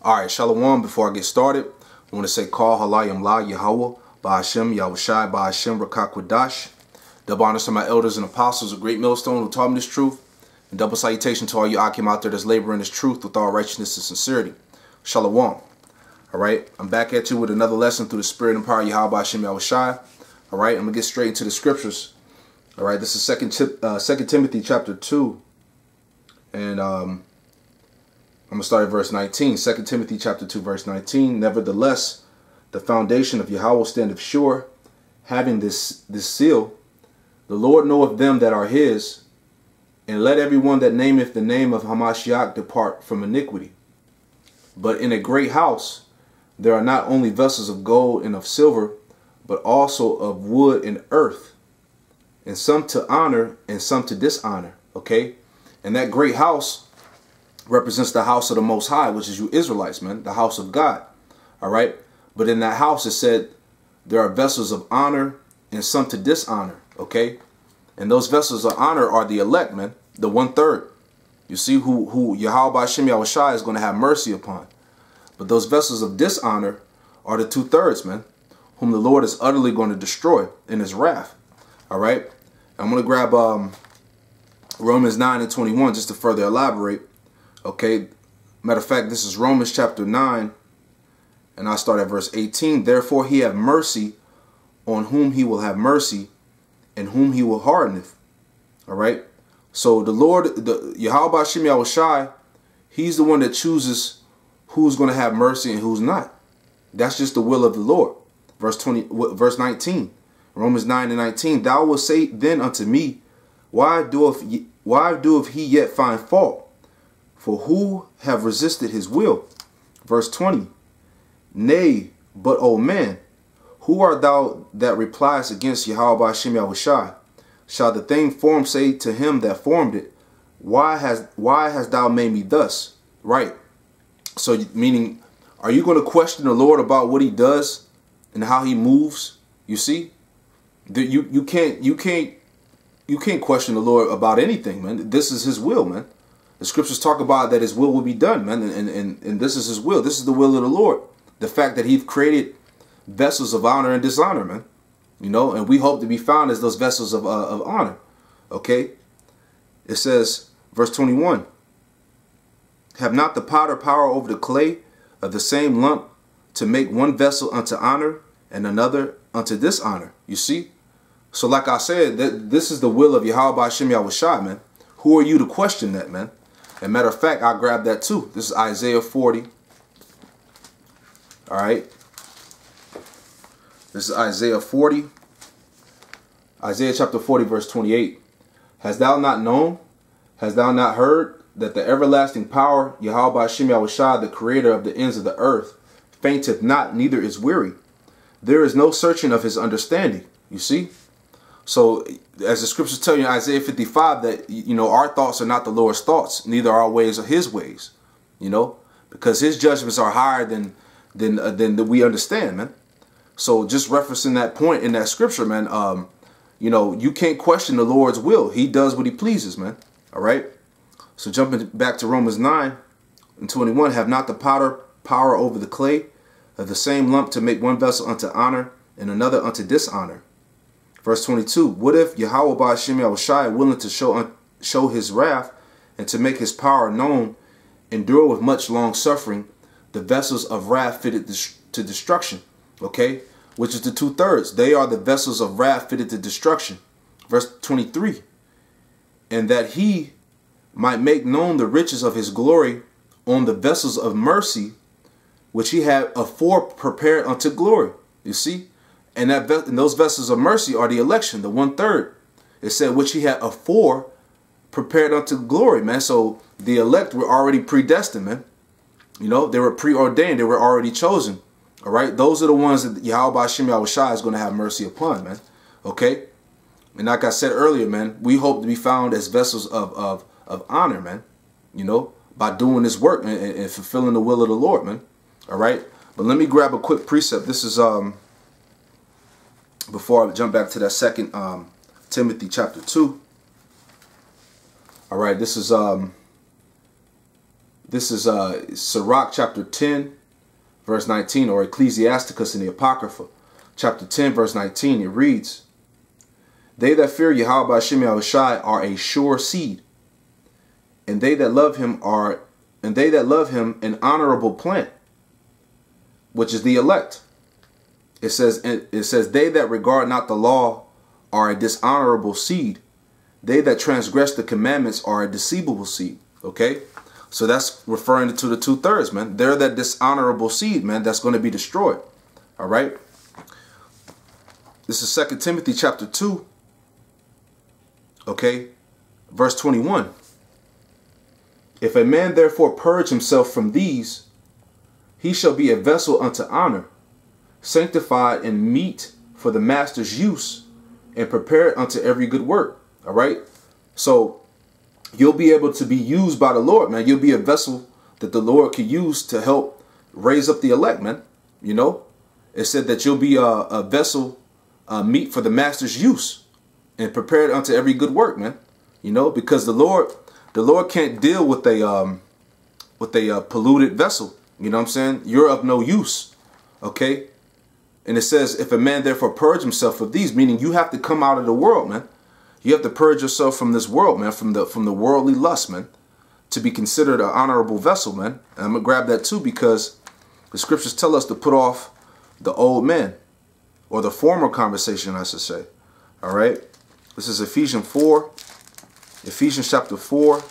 Alright, Shalom. Before I get started, I want to say Call Halayim La Yahweh Ba'Hashem Yahushai Ba'Hashem Rakakwadash. Double honors to my elders and apostles, a great millstone who taught me this truth. And double salutation to all you Akim out there that's laboring this truth with all righteousness and sincerity. Shalom. Alright, I'm back at you with another lesson through the spirit and power of Yahweh Ba'Hashem Yahushai. Alright, I'm going to get straight into the scriptures. Alright, this is 2 Timothy chapter 2. And I'm going to start at verse 19. 2 Timothy chapter 2 verse 19. Nevertheless, the foundation of Yahweh standeth sure, having this seal. The Lord knoweth them that are his, and let everyone that nameth the name of Hamashiach depart from iniquity. But in a great house there are not only vessels of gold and of silver, but also of wood and earth, and some to honor and some to dishonor. Okay? And that great house represents the house of the Most High, which is you Israelites, man, the house of God. All right. But in that house, it said there are vessels of honor and some to dishonor. Okay. And those vessels of honor are the elect, man, the 1/3. You see who Yahweh Ba'Hashem Yahushai is going to have mercy upon. But those vessels of dishonor are the 2/3, man, whom the Lord is utterly going to destroy in his wrath. All right. I'm going to grab Romans 9 and 21 just to further elaborate. Okay, matter of fact, this is Romans chapter 9, and I start at verse 18. Therefore he have mercy on whom he will have mercy, and whom he will hardeneth. All right, so the Lord, the Yahweh Ba'Hashem Yahushai, he's the one that chooses who's going to have mercy and who's not. That's just the will of the Lord. Verse 19, Romans 9 and 19. Thou wilt say then unto me, why doeth he yet find fault? For who have resisted his will? Verse 20. Nay, but O man, who art thou that replies against Yahweh Ba'Hashem Yahushai? Shall the thing formed say to him that formed it, why hast thou made me thus? Right. So meaning, are you going to question the Lord about what he does and how he moves? You see, you can't question the Lord about anything, man. This is his will, man. The scriptures talk about that his will be done, man, and this is his will. This is the will of the Lord. The fact that he's created vessels of honor and dishonor, man. You know, and we hope to be found as those vessels of honor. Okay? It says, verse 21, have not the potter power over the clay of the same lump to make one vessel unto honor and another unto dishonor? You see? So like I said, this is the will of Yahweh Ba'Hashem Yahushai, man. Who are you to question that, man? And matter of fact, I'll grab that too. This is Isaiah 40. All right. This is Isaiah 40. Isaiah chapter 40, verse 28. Hast thou not known? Hast thou not heard that the everlasting power, Yahweh Ba'Hashem Yahushai, the creator of the ends of the earth, fainteth not, neither is weary. There is no searching of his understanding. You see? So, as the scriptures tell you in Isaiah 55, that, you know, our thoughts are not the Lord's thoughts, neither our ways are his ways, you know, because his judgments are higher than we understand, man. So, just referencing that point in that scripture, man, you know, you can't question the Lord's will. He does what he pleases, man. All right. So, jumping back to Romans 9 and 21, have not the potter power over the clay of the same lump to make one vessel unto honor and another unto dishonor? Verse 22, what if Yahweh Ba'Hashem Yahushai, willing to show his wrath and to make his power known, endure with much long suffering the vessels of wrath fitted to destruction? Okay, which is the 2/3. They are the vessels of wrath fitted to destruction. Verse 23, and that he might make known the riches of his glory on the vessels of mercy, which he had afore prepared unto glory. You see? And those vessels of mercy are the election, the 1/3. It said, which he had afore prepared unto glory, man. So the elect were already predestined, man. You know, they were preordained. They were already chosen. All right. Those are the ones that Yahweh Ba'Hashem Yahushai is going to have mercy upon, man. Okay. And like I said earlier, man, we hope to be found as vessels of honor, man. You know, by doing this work and fulfilling the will of the Lord, man. All right. But let me grab a quick precept. This is before I jump back to that 2 Timothy chapter 2. All right, this is This is Sirach chapter 10, verse 19, or Ecclesiasticus in the Apocrypha. Chapter 10, verse 19, it reads, "They that fear Yahweh Ba'ashem Yahushai are a sure seed, and they that love him an honorable plant, which is the elect." It says they that regard not the law are a dishonorable seed. They that transgress the commandments are a deceivable seed. Okay? So that's referring to the 2/3, man. They're that dishonorable seed, man, that's going to be destroyed. All right? This is 2 Timothy chapter 2. Okay? Verse 21. "If a man therefore purge himself from these, he shall be a vessel unto honor, sanctified and meet for the master's use, and prepared unto every good work." All right? So you'll be able to be used by the Lord, man. You'll be a vessel that the Lord can use to help raise up the elect, man. You know, it said that you'll be a vessel meet for the master's use and prepared unto every good work, man. You know, because the Lord can't deal with a polluted vessel. You know what I'm saying? You're of no use. Okay? And it says, "If a man therefore purge himself of these," meaning you have to come out of the world, man. You have to purge yourself from this world, man, from the worldly lust, man, to be considered an honorable vessel, man. And I'm going to grab that too, because the scriptures tell us to put off the old man, or the former conversation, I should say. All right? This is Ephesians chapter 4,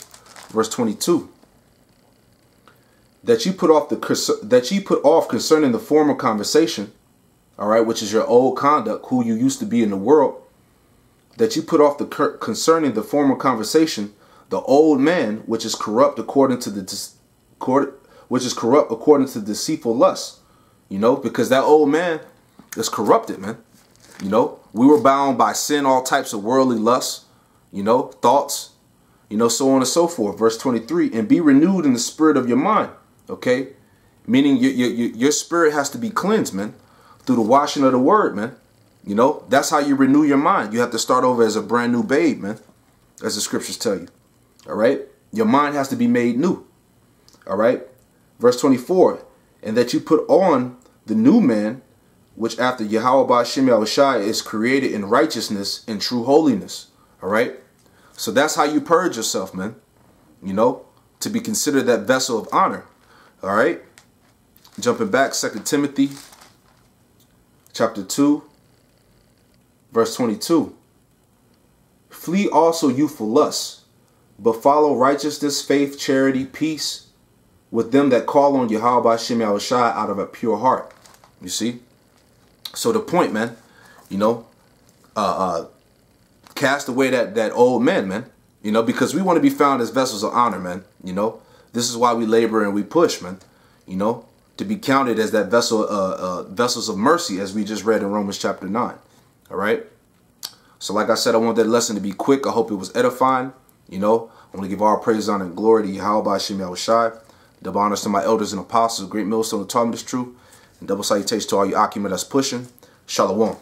verse 22. That you put off concerning the former conversation, all right, which is your old conduct, who you used to be in the world, that you put off concerning the former conversation, the old man, which is corrupt according to deceitful lust. You know, because that old man is corrupted, man. You know, we were bound by sin, all types of worldly lusts, you know, thoughts, you know, so on and so forth. Verse 23, "And be renewed in the spirit of your mind." Okay, meaning your spirit has to be cleansed, man, through the washing of the word, man. You know, that's how you renew your mind. You have to start over as a brand new babe, man, as the scriptures tell you. All right, your mind has to be made new. All right, verse 24, "And that you put on the new man, which after Yahweh Ba'ashem Yahushai is created in righteousness and true holiness." All right, so that's how you purge yourself, man. You know, to be considered that vessel of honor. All right, jumping back, 2 Timothy chapter 2, verse 22. "Flee also youthful lusts, but follow righteousness, faith, charity, peace with them that call on Yahweh Ba'ashem Yahushai out of a pure heart." You see? So the point, man, you know, cast away that old man, man. You know, because we want to be found as vessels of honor, man. You know, this is why we labor and we push, man. You know, to be counted as that vessels of mercy, as we just read in Romans chapter 9. All right. So like I said, I want that lesson to be quick. I hope it was edifying. You know, I want to give all praise, honor, and glory to Yahweh Ba'ashem Yahushai. Double honors to my elders and apostles, great millstone who taught me this truth. And double salutations to all you Akim that's pushing. Shalom.